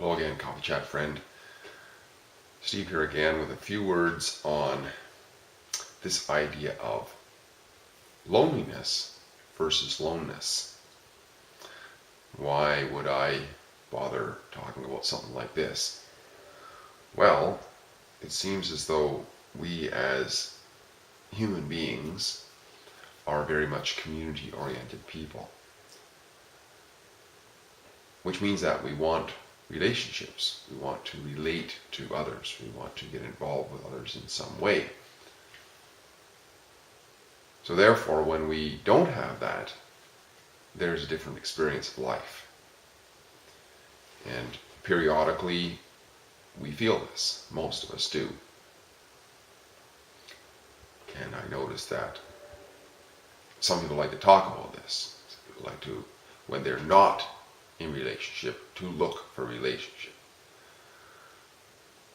Hello again, Coffee Chat friend. Steve here again with a few words on this idea of loneliness versus loneness. Why would I bother talking about something like this? Well, it seems as though we as human beings are very much community-oriented people, which means that we want relationships. We want to relate to others. We want to get involved with others in some way. So therefore, when we don't have that, there's a different experience of life. And periodically, we feel this. Most of us do. And I notice that some people like to talk about this. Some people like to, when they're not in relationship, to look for relationship.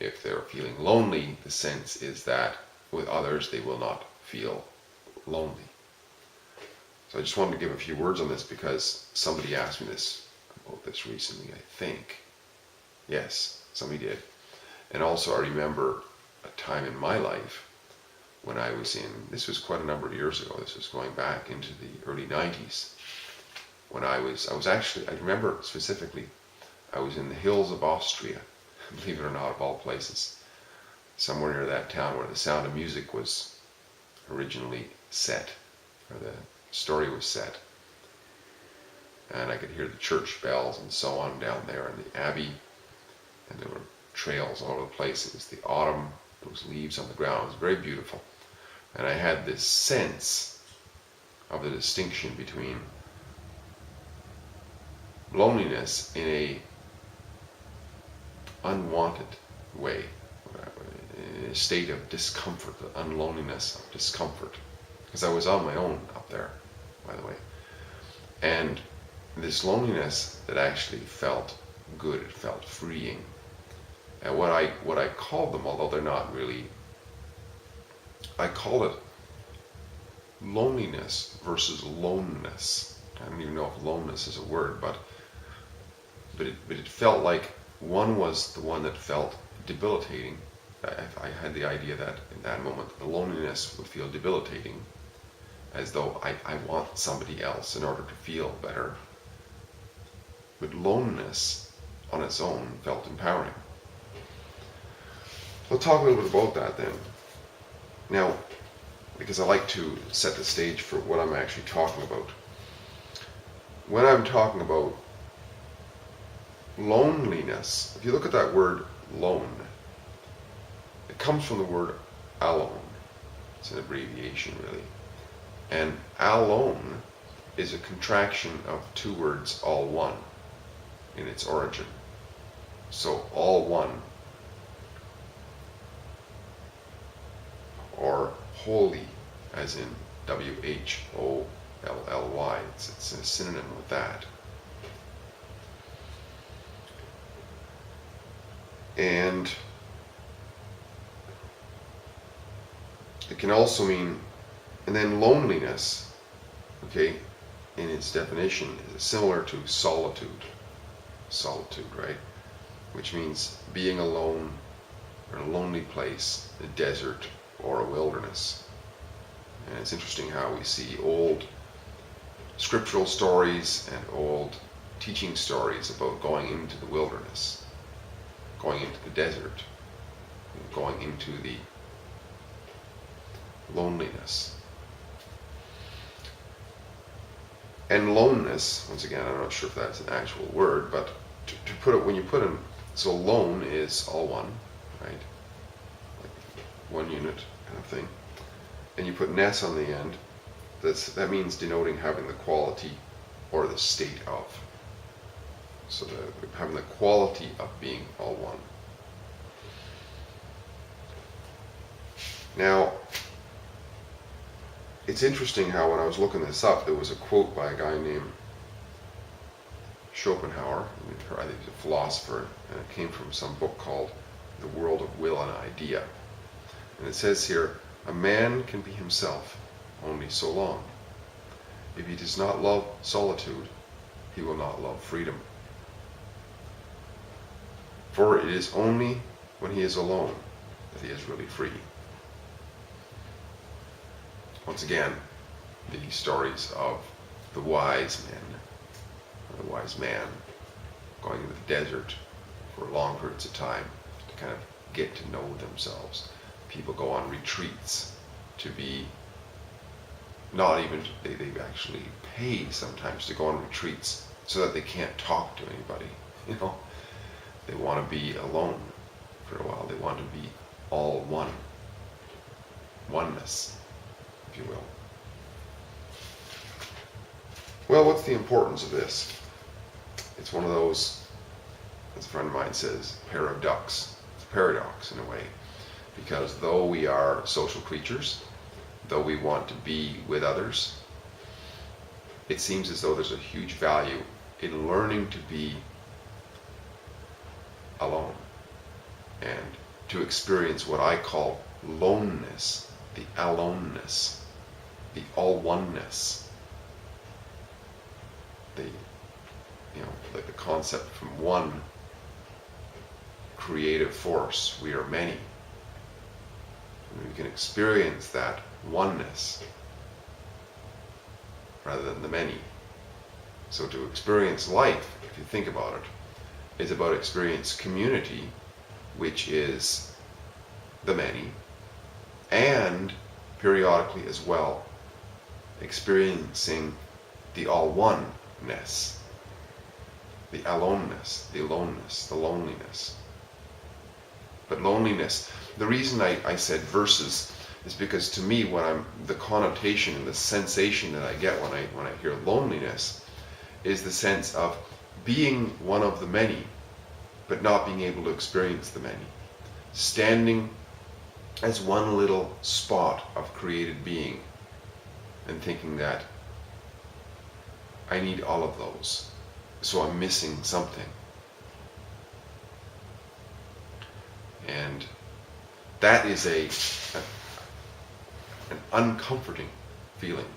If they're feeling lonely, the sense is that with others they will not feel lonely. So I just wanted to give a few words on this because somebody asked me about this recently, I think. Yes, somebody did. And also I remember a time in my life when I was this was quite a number of years ago, this was going back into the early 90s, when I remember specifically, I was in the hills of Austria, believe it or not, of all places, somewhere near that town where The Sound of Music was originally set, or the story was set. And I could hear the church bells and so on down there in the abbey, and there were trails all over the place. It was the autumn, those leaves on the ground. It was very beautiful. And I had this sense of the distinction between loneliness in a unwanted way, in a state of discomfort, the unloneliness of discomfort, because I was on my own up there, by the way, and this loneliness that actually felt good, it felt freeing. And what I called them, although they're not really, I call it loneliness versus loneness. I don't even know if loneness is a word, but it felt like one was the one that felt debilitating. I had the idea that in that moment the loneliness would feel debilitating, as though I want somebody else in order to feel better. But loneliness on its own felt empowering. We'll talk a little bit about that then. Now, because I like to set the stage for what I'm actually talking about. When I'm talking about loneliness, if you look at that word lone, it comes from the word alone. It's an abbreviation, really. And alone is a contraction of two words, all one, in its origin. So all one, or holy, as in W-H-O-L-L-Y. It's a synonym with that. And it can also mean, and then loneliness, okay, in its definition is similar to solitude. Solitude, right? Which means being alone or in a lonely place, a desert or a wilderness. And it's interesting how we see old scriptural stories and old teaching stories about going into the wilderness, going into the desert, going into the loneliness. And loneness, once again, I'm not sure if that's an actual word, but to put it, when you put in, so lone is all one, right? Like one unit kind of thing. And you put ness on the end, that means denoting having the quality or the state of. So having the quality of being all one. Now, it's interesting how when I was looking this up, there was a quote by a guy named Schopenhauer. I think he's a philosopher, and it came from some book called The World of Will and Idea. And it says here, a man can be himself only so long. If he does not love solitude, he will not love freedom. For it is only when he is alone that he is really free. Once again, the stories of the wise man going into the desert for long periods of time to kind of get to know themselves. People go on retreats to be not even, they actually pay sometimes to go on retreats so that they can't talk to anybody. They want to be alone for a while. They want to be all one. Oneness, if you will. Well, what's the importance of this? It's one of those, as a friend of mine says, pair of ducks. It's a paradox in a way. Because though we are social creatures, though we want to be with others, it seems as though there's a huge value in learning to be alone and to experience what I call loneness, the aloneness, the all-oneness, like the concept from one creative force, we are many. And we can experience that oneness rather than the many. So to experience life, if you think about it, is about experience community, which is the many, and periodically as well experiencing the all-oneness, the aloneness, the aloneness, the loneliness. But loneliness, the reason I said verses is because to me, the connotation and the sensation that I get when I hear loneliness is the sense of being one of the many, but not being able to experience the many. Standing as one little spot of created being and thinking that I need all of those, so I'm missing something. And that is an uncomforting feeling.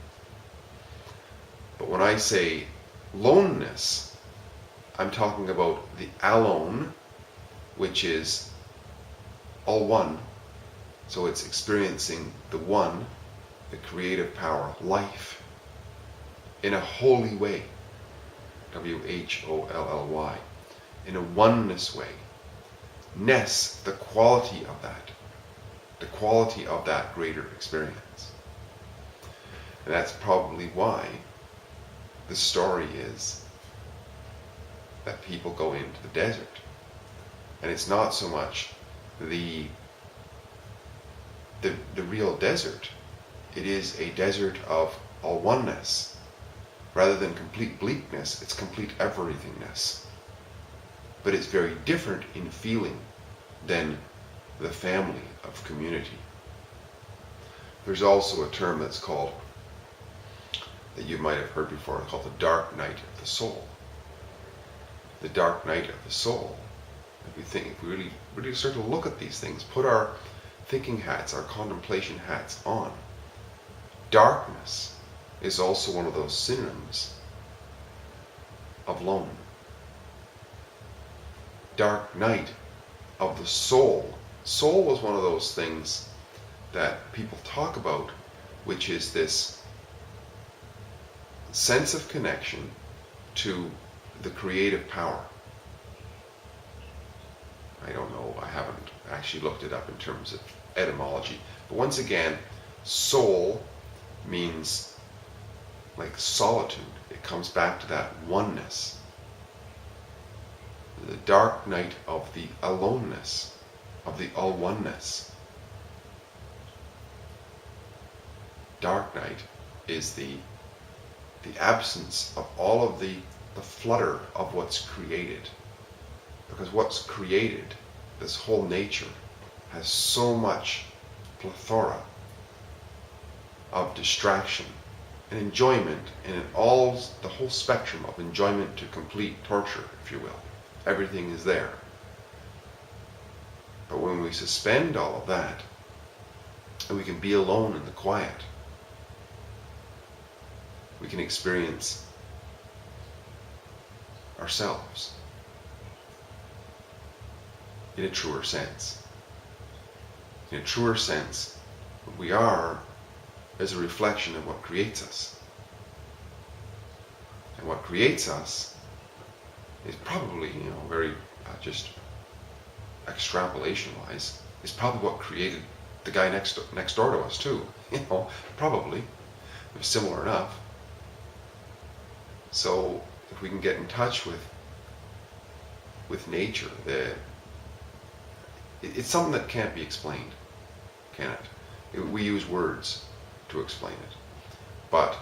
But when I say loneness, I'm talking about the alone, which is all one. So it's experiencing the one, the creative power, life, in a holy way. W-H-O-L-L-Y. In a oneness way. Ness, the quality of that. The quality of that greater experience. And that's probably why the story is that people go into the desert. And it's not so much the real desert. It is a desert of all oneness. Rather than complete bleakness, it's complete everythingness. But it's very different in feeling than the family of community. There's also a term that's called, that you might have heard before, called the dark night of the soul. The dark night of the soul. If we really start to look at these things, put our thinking hats, our contemplation hats on, darkness is also one of those synonyms of lone. Dark night of the soul. Soul was one of those things that people talk about, which is this sense of connection to the creative power. I don't know, I haven't actually looked it up in terms of etymology. But once again, soul means like solitude. It comes back to that oneness. The dark night of the aloneness, of the all-oneness. Dark night is the absence of all of the flutter of what's created. Because what's created, this whole nature, has so much plethora of distraction and enjoyment, and the whole spectrum of enjoyment to complete torture, if you will. Everything is there. But when we suspend all of that, and we can be alone in the quiet, we can experience ourselves. in a truer sense. In a truer sense, what we are is a reflection of what creates us. And what creates us is probably, very just extrapolation-wise, is probably what created the guy next door to us too. Probably. It was similar enough. So if we can get in touch with nature, it's something that can't be explained, can it? We use words to explain it. But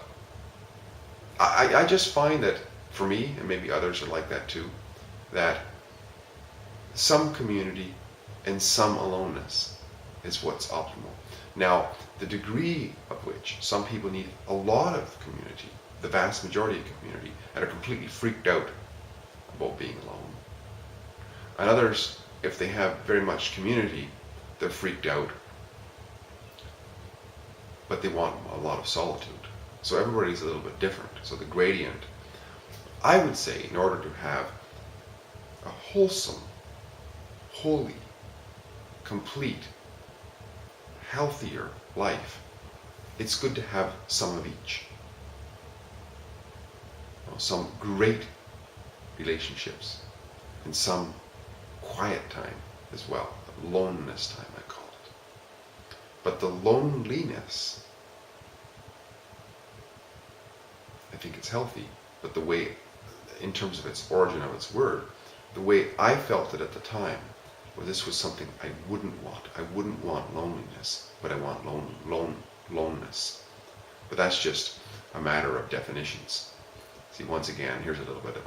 I just find that, for me, and maybe others are like that too, that some community and some aloneness is what's optimal. Now, the degree of which some people need a lot of community, the vast majority of community, and are completely freaked out about being alone. And others, if they have very much community, they're freaked out, but they want a lot of solitude. So everybody's a little bit different. So the gradient, I would say, in order to have a wholesome, holy, complete, healthier life, it's good to have some of each. Some great relationships and some quiet time as well. Loneness time, I call it. But the loneliness, I think it's healthy, but the way, in terms of its origin of its word, the way I felt it at the time, well, this was something I wouldn't want. I wouldn't want loneliness, but I want loneness. But that's just a matter of definitions. See, once again, here's a little bit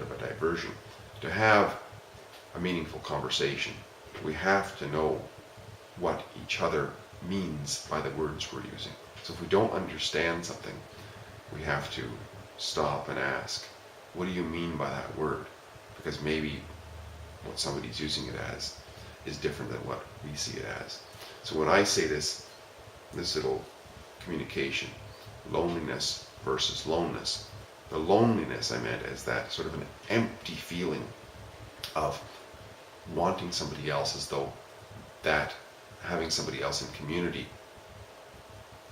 of a diversion. To have a meaningful conversation, we have to know what each other means by the words we're using. So if we don't understand something, we have to stop and ask, what do you mean by that word? Because maybe what somebody's using it as is different than what we see it as. So when I say this little communication, loneliness versus loneness, the loneliness I meant as that sort of an empty feeling of wanting somebody else, as though that having somebody else in community,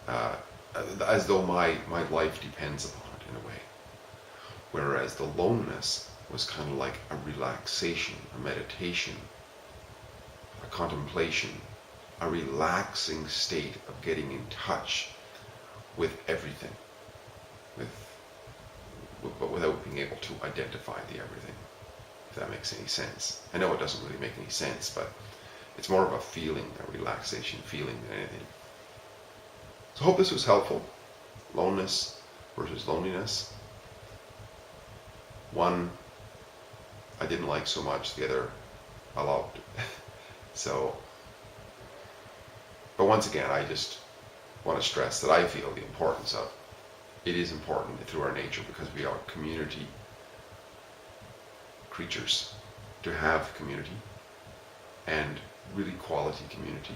as though my life depends upon it in a way. Whereas the loneness was kind of like a relaxation, a meditation, a contemplation, a relaxing state of getting in touch with everything, but without being able to identify the everything, if that makes any sense. I know it doesn't really make any sense, but it's more of a feeling, a relaxation feeling than anything. So I hope this was helpful. Loneness versus loneliness. One I didn't like so much, the other I loved. So, but once again, I just want to stress that I feel the importance of it is important through our nature, because we are community creatures, to have community, and really quality community,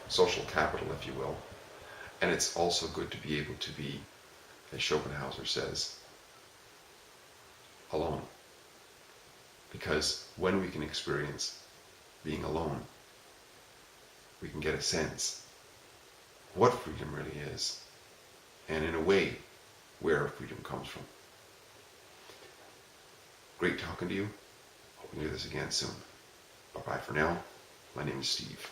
social capital, if you will. And it's also good to be able to be, as Schopenhauer says, alone. Because when we can experience being alone, we can get a sense of what freedom really is, and in a way, where freedom comes from. Great talking to you. Hope we do this again soon. Bye-bye for now. My name is Steve.